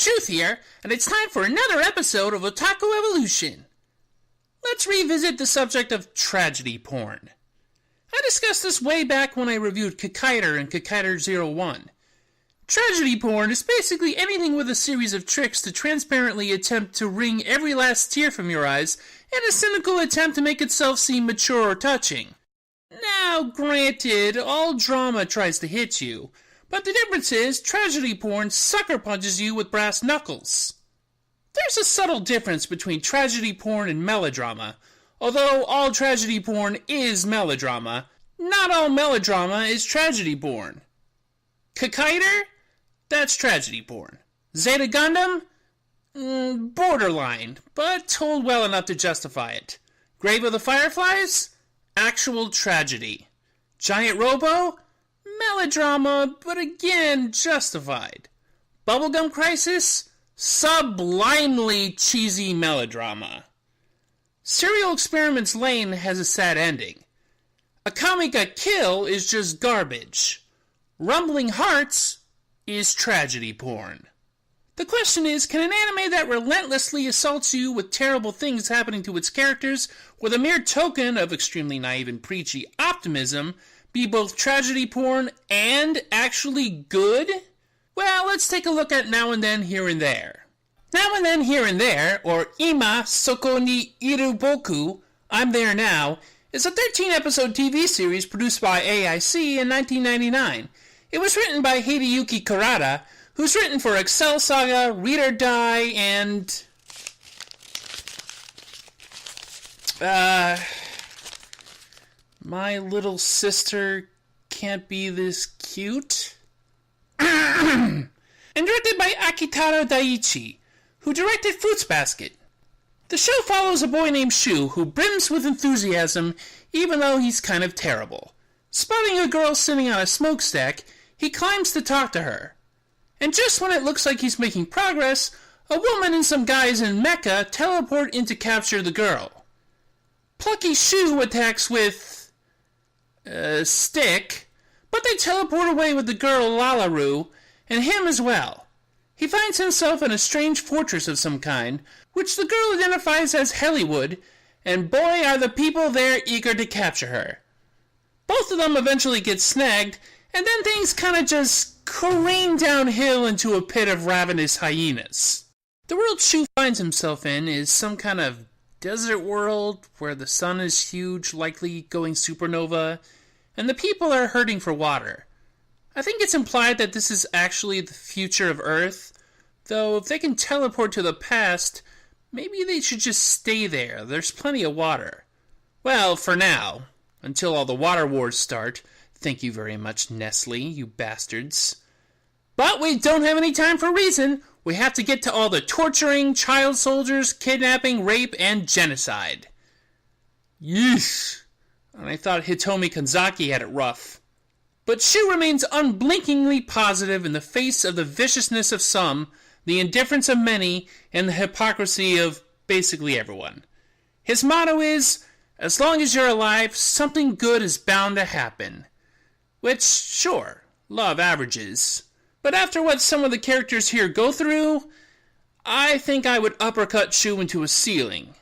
Truth here, and it's time for another episode of Otaku Evolution. Let's revisit the subject of tragedy porn. I discussed this way back when I reviewed Kikaider and Kikaider 01. Tragedy porn is basically anything with a series of tricks to transparently attempt to wring every last tear from your eyes in a cynical attempt to make itself seem mature or touching. Now, granted, all drama tries to hit you, but the difference is tragedy porn sucker punches you with brass knuckles. There's a subtle difference between tragedy porn and melodrama. Although all tragedy porn is melodrama, not all melodrama is tragedy porn. Kikaider? That's tragedy porn. Zeta Gundam? Borderline, but told well enough to justify it. Grave of the Fireflies? Actual tragedy. Giant Robo? Melodrama, but again, justified. Bubblegum Crisis? Sublimely cheesy melodrama. Serial Experiments Lane has a sad ending. Akamika Kill is just garbage. Rumbling Hearts is tragedy porn. The question is, can an anime that relentlessly assaults you with terrible things happening to its characters with a mere token of extremely naive and preachy optimism be both tragedy porn and actually good? Well, let's take a look at Now and Then Here and There. Now and Then Here and There, or Ima Soko ni Iru Boku, I'm There Now, is a 13-episode TV series produced by AIC in 1999. It was written by Hideyuki Kurata, who's written for Excel Saga, Read or Die, and... My Little Sister Can't Be This Cute? And directed by Akitaro Daiichi, who directed Fruits Basket. The show follows a boy named Shu who brims with enthusiasm even though he's kind of terrible. Spotting a girl sitting on a smokestack, he climbs to talk to her. And just when it looks like he's making progress, a woman and some guys in Mecha teleport in to capture the girl. Plucky Shu attacks with... stick, but they teleport away with the girl Lala Ru, and him as well. He finds himself in a strange fortress of some kind, which the girl identifies as Hollywood, and boy are the people there eager to capture her. Both of them eventually get snagged, and then things kind of just careen downhill into a pit of ravenous hyenas. The world Shu finds himself in is some kind of desert world where the sun is huge, likely going supernova, and the people are hurting for water. I think it's implied that this is actually the future of Earth, though if they can teleport to the past, maybe they should just stay there. There's plenty of water. Well, for now, until all the water wars start. Thank you very much, Nestle, you bastards. But we don't have any time for reason. We have to get to all the torturing, child soldiers, kidnapping, rape, and genocide. Yeesh. And I thought Hitomi Kanzaki had it rough. But Shu remains unblinkingly positive in the face of the viciousness of some, the indifference of many, and the hypocrisy of basically everyone. His motto is, as long as you're alive, something good is bound to happen. Which, sure, law of averages. But after what some of the characters here go through, I think I would uppercut Shu into a ceiling.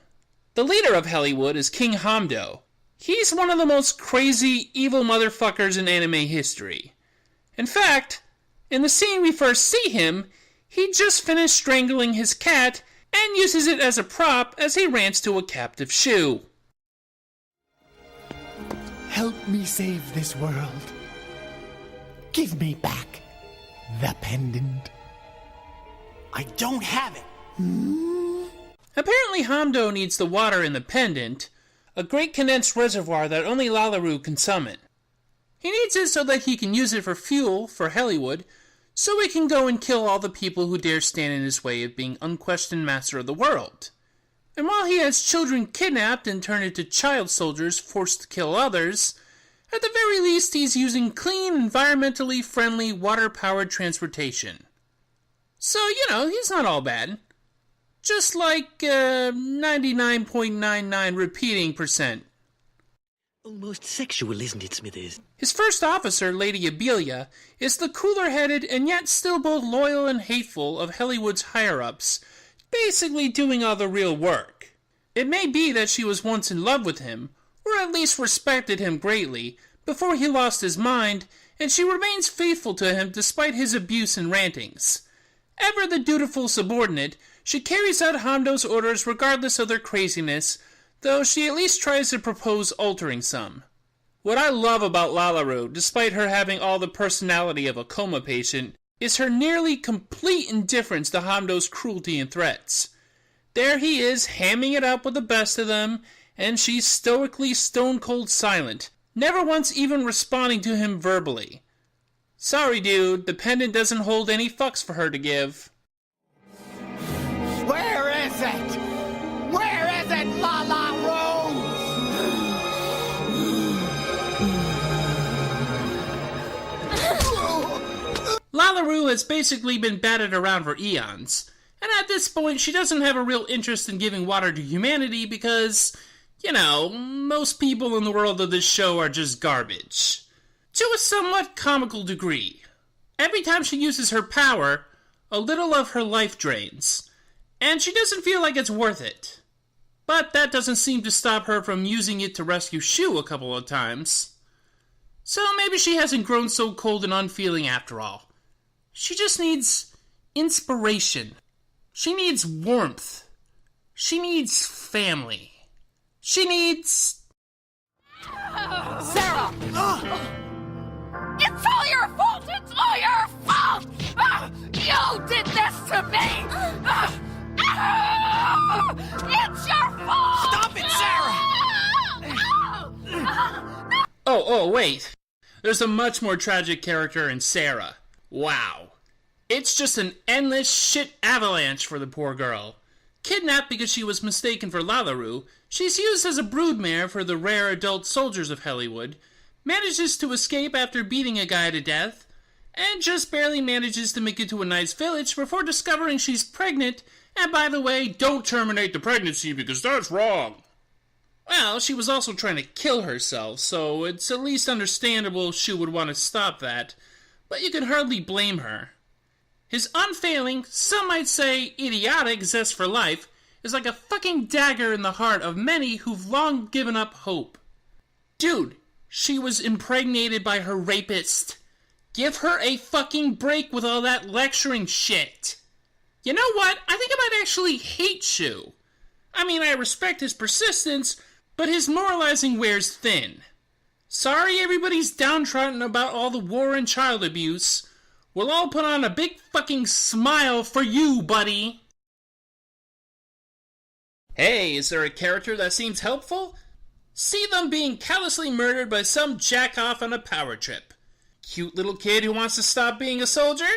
The leader of Hollywood is King Hamdo. He's one of the most crazy, evil motherfuckers in anime history. In fact, in the scene we first see him, he just finished strangling his cat and uses it as a prop as he rants to a captive Shu. Help me save this world. Give me back the pendant. I don't have it. Apparently Hamdo needs the water in the pendant, a great condensed reservoir that only Lala Ru can summon. He needs it so that he can use it for fuel for Hollywood, so he can go and kill all the people who dare stand in his way of being unquestioned master of the world. And while he has children kidnapped and turned into child soldiers forced to kill others, at the very least he's using clean, environmentally friendly, water-powered transportation. So, he's not all bad. Just like 99.99 repeating percent. Almost sexual, isn't it, Smithers? His first officer, Lady Abelia, is the cooler-headed and yet still both loyal and hateful of Hollywood's higher-ups, basically doing all the real work. It may be that she was once in love with him, or at least respected him greatly, before he lost his mind, and she remains faithful to him despite his abuse and rantings. Ever the dutiful subordinate, she carries out Hamdo's orders regardless of their craziness, though she at least tries to propose altering some. What I love about Lala Ru, despite her having all the personality of a coma patient, is her nearly complete indifference to Hamdo's cruelty and threats. There he is, hamming it up with the best of them, and she's stoically stone-cold silent, never once even responding to him verbally. Sorry, dude, the pendant doesn't hold any fucks for her to give. Where is it? Where is it, Lala Ru? Lala Ru has basically been batted around for eons, and at this point she doesn't have a real interest in giving water to humanity because, most people in the world of this show are just garbage. To a somewhat comical degree. Every time she uses her power, a little of her life drains, and she doesn't feel like it's worth it. But that doesn't seem to stop her from using it to rescue Shu a couple of times. So maybe she hasn't grown so cold and unfeeling after all. She just needs inspiration. She needs warmth. She needs family. She needs... Sara! It's all your fault! It's all your fault! You did this to me! It's your fault! Stop it, Sara! Oh, wait. There's a much more tragic character in Sara. Wow. It's just an endless shit avalanche for the poor girl. Kidnapped because she was mistaken for Lala Ru, she's used as a broodmare for the rare adult soldiers of Hollywood, manages to escape after beating a guy to death, and just barely manages to make it to a nice village before discovering she's pregnant, and by the way, don't terminate the pregnancy because that's wrong. Well, she was also trying to kill herself, so it's at least understandable she would want to stop that, but you can hardly blame her. His unfailing, some might say idiotic zest for life is like a fucking dagger in the heart of many who've long given up hope. Dude, she was impregnated by her rapist. Give her a fucking break with all that lecturing shit. You know what? I think I might actually hate Shu. I mean, I respect his persistence, but his moralizing wears thin. Sorry everybody's downtrodden about all the war and child abuse. We'll all put on a big fucking smile for you, buddy. Hey, is there a character that seems helpful? See them being callously murdered by some jack-off on a power trip. Cute little kid who wants to stop being a soldier?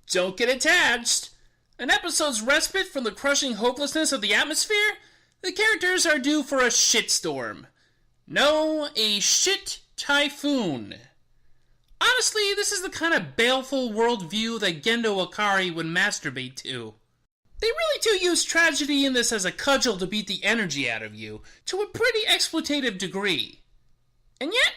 Don't get attached. An episode's respite from the crushing hopelessness of the atmosphere? The characters are due for a shitstorm. No, a shit typhoon. Honestly, this is the kind of baleful worldview that Gendo Akari would masturbate to. They really do use tragedy in this as a cudgel to beat the energy out of you, to a pretty exploitative degree. And yet,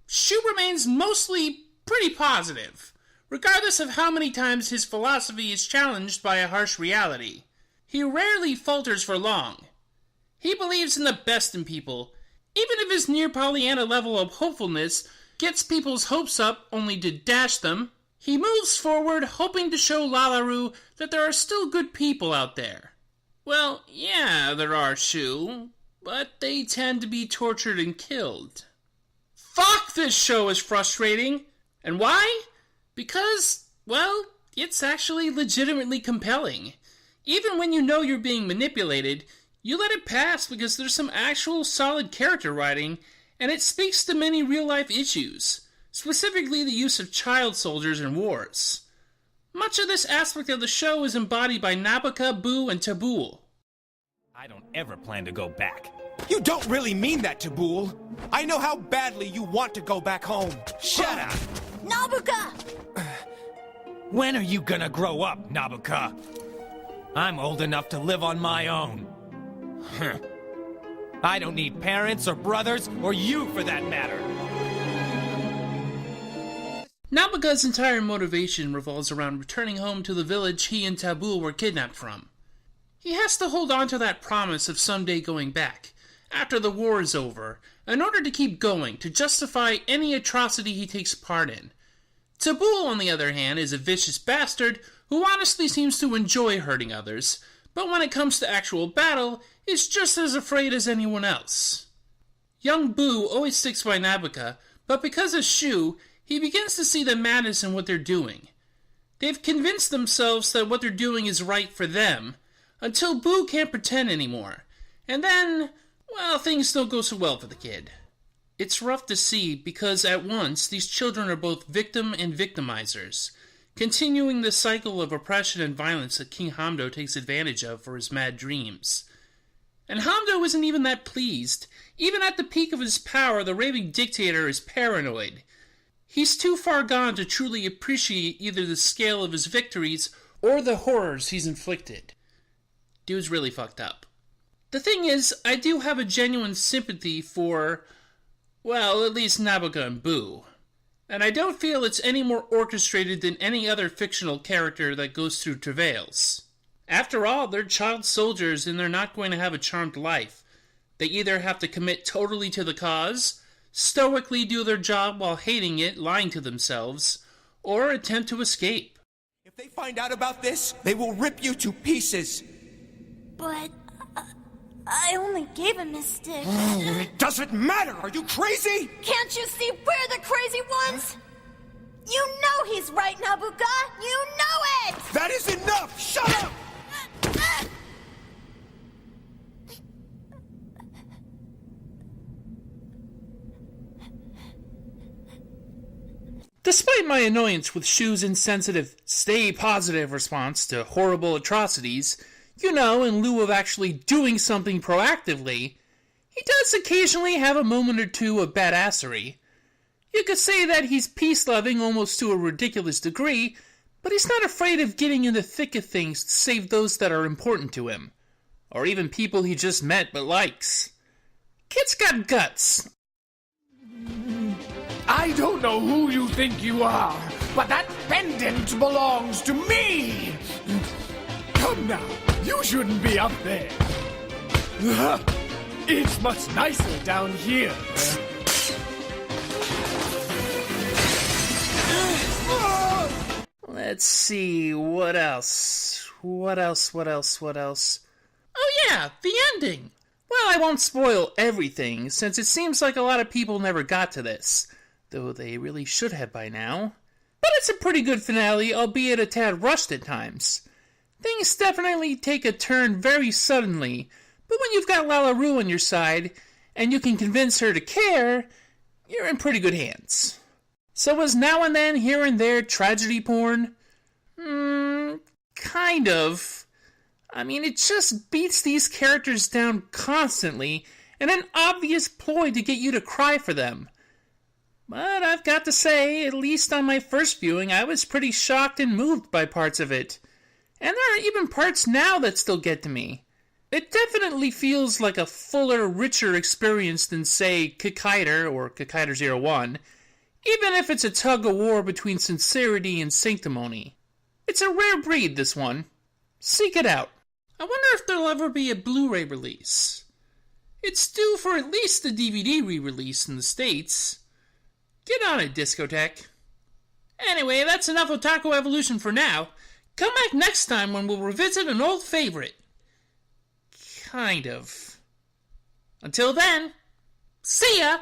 Shu remains mostly pretty positive, regardless of how many times his philosophy is challenged by a harsh reality. He rarely falters for long. He believes in the best in people, even if his near Pollyanna level of hopefulness gets people's hopes up only to dash them. He moves forward hoping to show Lala Ru that there are still good people out there. Well, yeah, there are, Shu, but they tend to be tortured and killed. Fuck, this show is frustrating. And why? Because, well, it's actually legitimately compelling. Even when you know you're being manipulated, you let it pass because there's some actual solid character writing, and it speaks to many real-life issues, specifically the use of child soldiers in wars. Much of this aspect of the show is embodied by Nabuka, Boo, and Tabul. I don't ever plan to go back. You don't really mean that, Tabul. I know how badly you want to go back home. Shut up! Nabuka! When are you gonna grow up, Nabuka? I'm old enough to live on my own. I don't need parents or brothers, or you for that matter. Nabaga's entire motivation revolves around returning home to the village he and Tabul were kidnapped from. He has to hold on to that promise of someday going back, after the war is over, in order to keep going, to justify any atrocity he takes part in. Tabul, on the other hand, is a vicious bastard who honestly seems to enjoy hurting others, but when it comes to actual battle, is just as afraid as anyone else. Young Boo always sticks by Nabaga, but because of Shu, he begins to see the madness in what they're doing. They've convinced themselves that what they're doing is right for them, until Boo can't pretend anymore. And then, well, things don't go so well for the kid. It's rough to see because at once these children are both victim and victimizers, continuing the cycle of oppression and violence that King Hamdo takes advantage of for his mad dreams. And Hamdo isn't even that pleased. Even at the peak of his power, the raving dictator is paranoid. He's too far gone to truly appreciate either the scale of his victories or the horrors he's inflicted. Dude's really fucked up. The thing is, I do have a genuine sympathy for, well, at least Nabaga and Boo. And I don't feel it's any more orchestrated than any other fictional character that goes through travails. After all, they're child soldiers and they're not going to have a charmed life. They either have to commit totally to the cause, stoically do their job while hating it, lying to themselves, or attempt to escape. If they find out about this, they will rip you to pieces. But I only gave him his stick. It doesn't matter! Are you crazy? Can't you see we're the crazy ones? You know he's right, Nabuga! You know it! That is enough! Shut up! Despite my annoyance with Shu's insensitive, stay positive response to horrible atrocities, in lieu of actually doing something proactively, he does occasionally have a moment or two of badassery. You could say that he's peace-loving almost to a ridiculous degree, but he's not afraid of getting in the thick of things to save those that are important to him, or even people he just met but likes. Kid's got guts. I don't know who you think you are, but that pendant belongs to me! Come now, you shouldn't be up there. It's much nicer down here. Let's see, what else? What else? Oh yeah, the ending! Well, I won't spoil everything, since it seems like a lot of people never got to this, though they really should have by now. But it's a pretty good finale, albeit a tad rushed at times. Things definitely take a turn very suddenly, but when you've got Lala Ru on your side, and you can convince her to care, you're in pretty good hands. So was now and then, here and there, tragedy porn? Kind of. I mean, it just beats these characters down constantly, in an obvious ploy to get you to cry for them. But I've got to say, at least on my first viewing, I was pretty shocked and moved by parts of it. And there are even parts now that still get to me. It definitely feels like a fuller, richer experience than, say, Kikaider or Kikaider 01, even if it's a tug-of-war between sincerity and sanctimony. It's a rare breed, this one. Seek it out. I wonder if there'll ever be a Blu-ray release. It's due for at least the DVD re-release in the States. Get on it, Discotheque. Anyway, that's enough Otaku Evolution for now. Come back next time when we'll revisit an old favorite. Kind of. Until then, see ya!